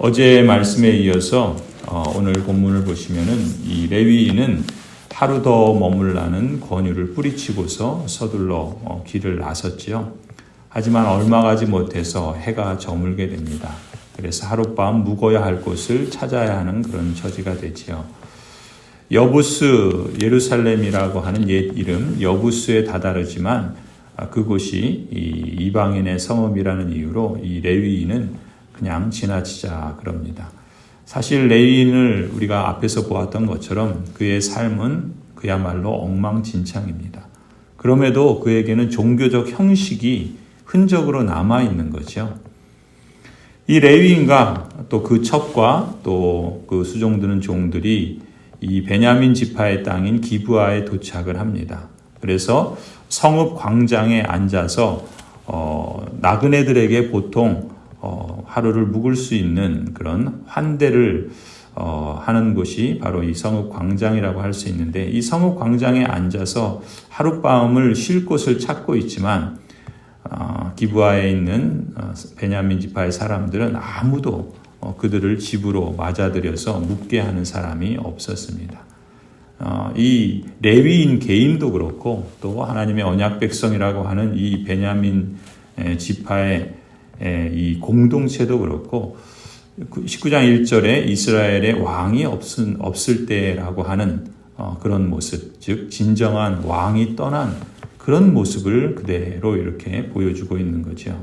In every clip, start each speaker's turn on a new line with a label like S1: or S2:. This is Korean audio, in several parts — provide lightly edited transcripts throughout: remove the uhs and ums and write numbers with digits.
S1: 어제 말씀에 이어서 오늘 본문을 보시면은 이 레위인은 하루 더 머물라는 권유를 뿌리치고서 서둘러 길을 나섰지요. 하지만 얼마 가지 못해서 해가 저물게 됩니다. 그래서 하룻밤 묵어야 할 곳을 찾아야 하는 그런 처지가 되지요. 여부스 예루살렘이라고 하는 옛 이름 여부스에 다다르지만 그곳이 이방인의 성읍이라는 이유로 이 레위인은 그냥 지나치자 그럽니다. 사실 레위인을 우리가 앞에서 보았던 것처럼 그의 삶은 그야말로 엉망진창입니다. 그럼에도 그에게는 종교적 형식이 흔적으로 남아있는 거죠. 이 레위인과 또 그 첩과 또 그 수종드는 종들이 이 베냐민 지파의 땅인 기브아에 도착을 합니다. 그래서 성읍 광장에 앉아서 나그네들에게 보통 하루를 묵을 수 있는 그런 환대를 하는 곳이 바로 이 성읍 광장이라고 할 수 있는데, 이 성읍 광장에 앉아서 하룻밤을 쉴 곳을 찾고 있지만 기브아에 있는 베냐민 지파의 사람들은 아무도 그들을 집으로 맞아들여서 묵게 하는 사람이 없었습니다. 이 레위인 개인도 그렇고 또 하나님의 언약 백성이라고 하는 이 베냐민 지파의 이 공동체도 그렇고 19장 1절에 이스라엘의 왕이 없을 때라고 하는 그런 모습, 즉 진정한 왕이 떠난 그런 모습을 그대로 이렇게 보여주고 있는 거죠.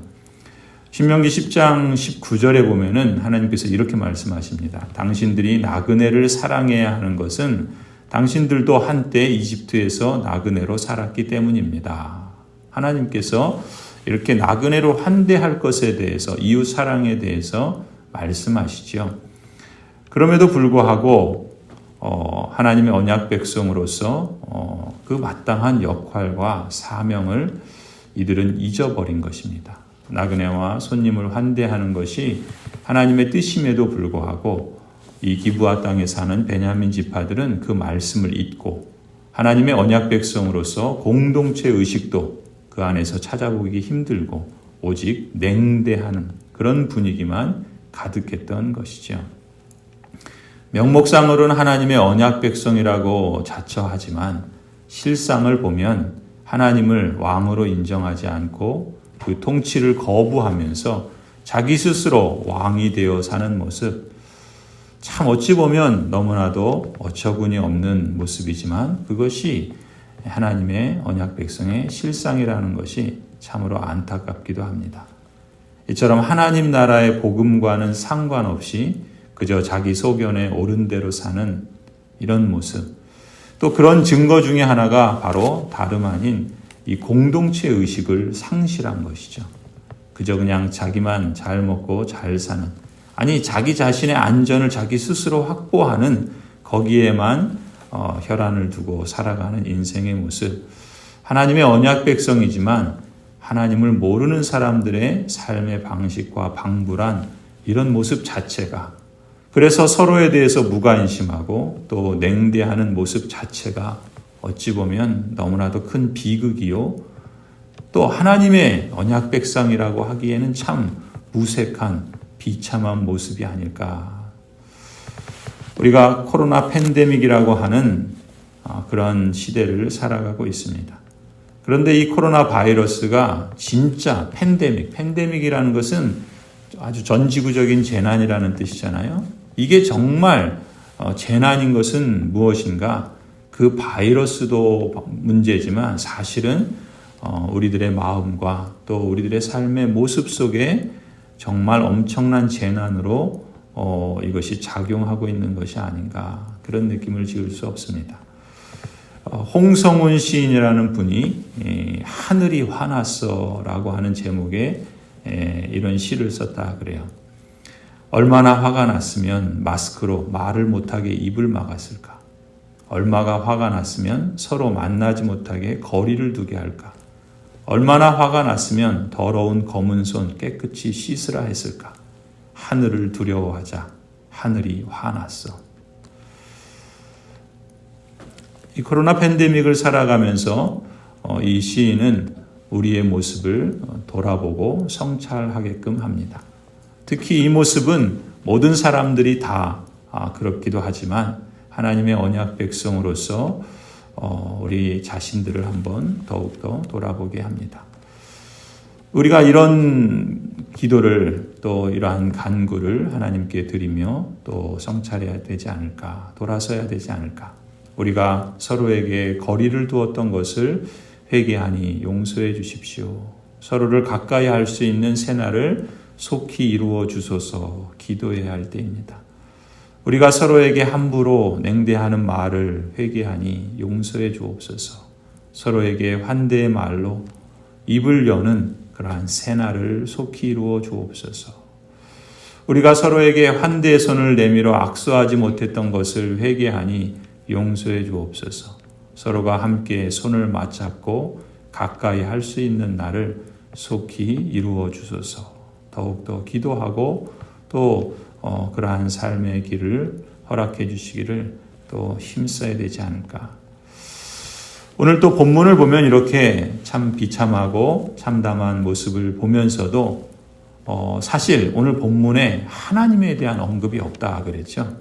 S1: 신명기 10장 19절에 보면은 하나님께서 이렇게 말씀하십니다. 당신들이 나그네를 사랑해야 하는 것은 당신들도 한때 이집트에서 나그네로 살았기 때문입니다. 하나님께서 이렇게 나그네로 환대할 것에 대해서, 이웃 사랑에 대해서 말씀하시죠. 그럼에도 불구하고 하나님의 언약 백성으로서 그 마땅한 역할과 사명을 이들은 잊어버린 것입니다. 나그네와 손님을 환대하는 것이 하나님의 뜻임에도 불구하고 이 기브아 땅에 사는 베냐민 지파들은 그 말씀을 잊고 하나님의 언약 백성으로서 공동체 의식도 그 안에서 찾아보기 힘들고 오직 냉대하는 그런 분위기만 가득했던 것이죠. 명목상으로는 하나님의 언약 백성이라고 자처하지만 실상을 보면 하나님을 왕으로 인정하지 않고 그 통치를 거부하면서 자기 스스로 왕이 되어 사는 모습, 참 어찌 보면 너무나도 어처구니 없는 모습이지만 그것이 하나님의 언약 백성의 실상이라는 것이 참으로 안타깝기도 합니다. 이처럼 하나님 나라의 복음과는 상관없이 그저 자기 소견에 옳은 대로 사는 이런 모습, 또 그런 증거 중에 하나가 바로 다름 아닌 이 공동체 의식을 상실한 것이죠. 그저 그냥 자기만 잘 먹고 잘 사는, 아니 자기 자신의 안전을 자기 스스로 확보하는 거기에만 혈안을 두고 살아가는 인생의 모습, 하나님의 언약 백성이지만 하나님을 모르는 사람들의 삶의 방식과 방불한 이런 모습 자체가, 그래서 서로에 대해서 무관심하고 또 냉대하는 모습 자체가 어찌 보면 너무나도 큰 비극이요, 또 하나님의 언약 백성이라고 하기에는 참 무색한 비참한 모습이 아닐까. 우리가 코로나 팬데믹이라고 하는 그런 시대를 살아가고 있습니다. 그런데 이 코로나 바이러스가 진짜 팬데믹이라는 것은 아주 전지구적인 재난이라는 뜻이잖아요. 이게 정말 재난인 것은 무엇인가? 그 바이러스도 문제지만 사실은 우리들의 마음과 또 우리들의 삶의 모습 속에 정말 엄청난 재난으로 이것이 작용하고 있는 것이 아닌가, 그런 느낌을 지울 수 없습니다. 홍성훈 시인이라는 분이 하늘이 화났어 라고 하는 제목의 이런 시를 썼다 그래요. 얼마나 화가 났으면 마스크로 말을 못하게 입을 막았을까? 얼마나 화가 났으면 서로 만나지 못하게 거리를 두게 할까? 얼마나 화가 났으면 더러운 검은 손 깨끗이 씻으라 했을까? 하늘을 두려워하자 하늘이 화났어. 이 코로나 팬데믹을 살아가면서 이 시인은 우리의 모습을 돌아보고 성찰하게끔 합니다. 특히 이 모습은 모든 사람들이 다 그렇기도 하지만 하나님의 언약 백성으로서 우리 자신들을 한번 더욱더 돌아보게 합니다. 우리가 이런 기도를 또 이러한 간구를 하나님께 드리며 또 성찰해야 되지 않을까, 돌아서야 되지 않을까. 우리가 서로에게 거리를 두었던 것을 회개하니 용서해 주십시오. 서로를 가까이 할 수 있는 새날을 속히 이루어 주소서 기도해야 할 때입니다. 우리가 서로에게 함부로 냉대하는 말을 회개하니 용서해 주옵소서. 서로에게 환대의 말로 입을 여는 그러한 새날을 속히 이루어 주옵소서. 우리가 서로에게 환대의 손을 내밀어 악수하지 못했던 것을 회개하니 용서해 주옵소서. 서로가 함께 손을 맞잡고 가까이 할 수 있는 날을 속히 이루어 주소서. 더욱더 기도하고 또 그러한 삶의 길을 허락해 주시기를 또 힘써야 되지 않을까. 오늘 또 본문을 보면 이렇게 참 비참하고 참담한 모습을 보면서도 사실 오늘 본문에 하나님에 대한 언급이 없다 그랬죠.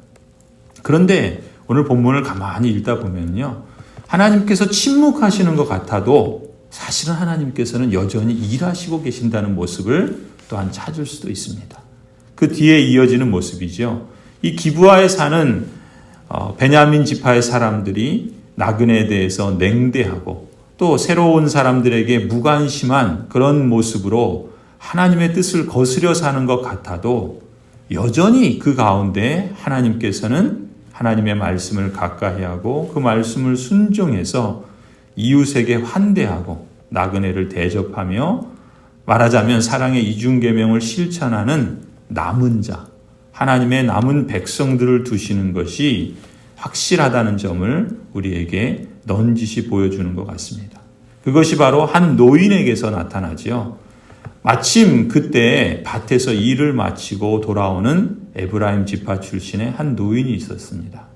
S1: 그런데 오늘 본문을 가만히 읽다 보면요, 하나님께서 침묵하시는 것 같아도 사실은 하나님께서는 여전히 일하시고 계신다는 모습을 또한 찾을 수도 있습니다. 그 뒤에 이어지는 모습이죠. 이 기브아에 사는 베냐민 지파의 사람들이 나그네에 대해서 냉대하고 또 새로운 사람들에게 무관심한 그런 모습으로 하나님의 뜻을 거스려 사는 것 같아도 여전히 그 가운데 하나님께서는 하나님의 말씀을 가까이 하고 그 말씀을 순종해서 이웃에게 환대하고 나그네를 대접하며 말하자면 사랑의 이중계명을 실천하는 남은 자, 하나님의 남은 백성들을 두시는 것이 확실하다는 점을 우리에게 넌지시 보여주는 것 같습니다. 그것이 바로 한 노인에게서 나타나지요. 마침 그때 밭에서 일을 마치고 돌아오는 에브라임 지파 출신의 한 노인이 있었습니다.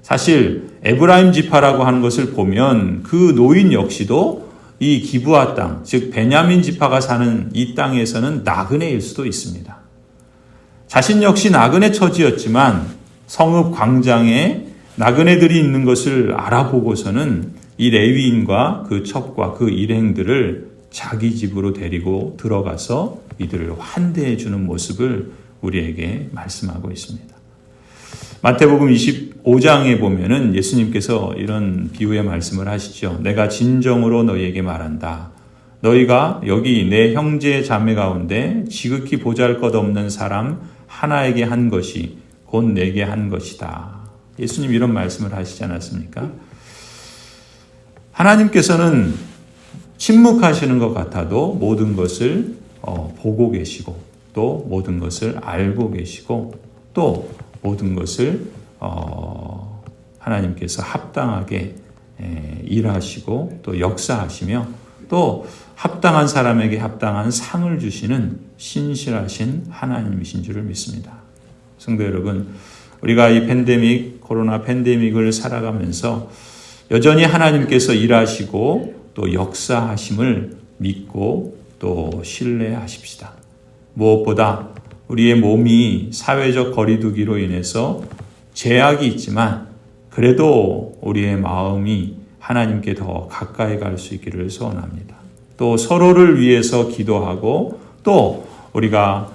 S1: 사실 에브라임 지파라고 하는 것을 보면 그 노인 역시도 이 기브아 땅, 즉 베냐민 지파가 사는 이 땅에서는 나그네일 수도 있습니다. 자신 역시 나그네 처지였지만 성읍 광장에 나그네들이 있는 것을 알아보고서는 이 레위인과 그 첩과 그 일행들을 자기 집으로 데리고 들어가서 이들을 환대해 주는 모습을 우리에게 말씀하고 있습니다. 마태복음 25장에 보면은 예수님께서 이런 비유의 말씀을 하시죠. 내가 진정으로 너희에게 말한다. 너희가 여기 내 형제 자매 가운데 지극히 보잘것없는 사람 하나에게 한 것이 곧 내게 한 것이다. 예수님 이런 말씀을 하시지 않았습니까? 하나님께서는 침묵하시는 것 같아도 모든 것을 보고 계시고 또 모든 것을 알고 계시고 또 모든 것을 하나님께서 합당하게 일하시고 또 역사하시며 또 합당한 사람에게 합당한 상을 주시는 신실하신 하나님이신 줄을 믿습니다. 성도 여러분, 우리가 이 코로나 팬데믹을 살아가면서 여전히 하나님께서 일하시고 또 역사하심을 믿고 또 신뢰하십시다. 무엇보다 우리의 몸이 사회적 거리두기로 인해서 제약이 있지만 그래도 우리의 마음이 하나님께 더 가까이 갈 수 있기를 소원합니다. 또 서로를 위해서 기도하고 또 우리가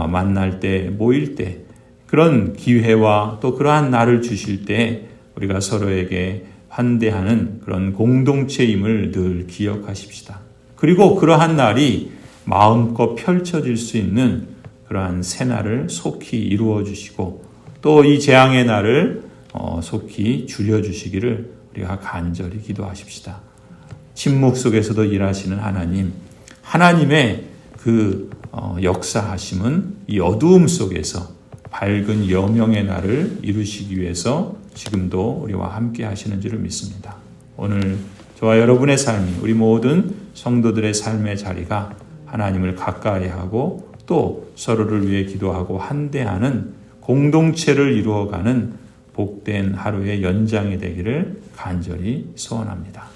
S1: 만날 때 모일 때 그런 기회와 또 그러한 날을 주실 때 우리가 서로에게 환대하는 그런 공동체임을 늘 기억하십시다. 그리고 그러한 날이 마음껏 펼쳐질 수 있는 그러한 새날을 속히 이루어 주시고 또 이 재앙의 날을 속히 줄여주시기를 우리가 간절히 기도하십시다. 침묵 속에서도 일하시는 하나님, 하나님의 그 역사하심은 이 어두움 속에서 밝은 여명의 날을 이루시기 위해서 지금도 우리와 함께 하시는 줄을 믿습니다. 오늘 저와 여러분의 삶이 우리 모든 성도들의 삶의 자리가 하나님을 가까이 하고 또 서로를 위해 기도하고 환대하는 공동체를 이루어가는 복된 하루의 연장이 되기를 간절히 소원합니다.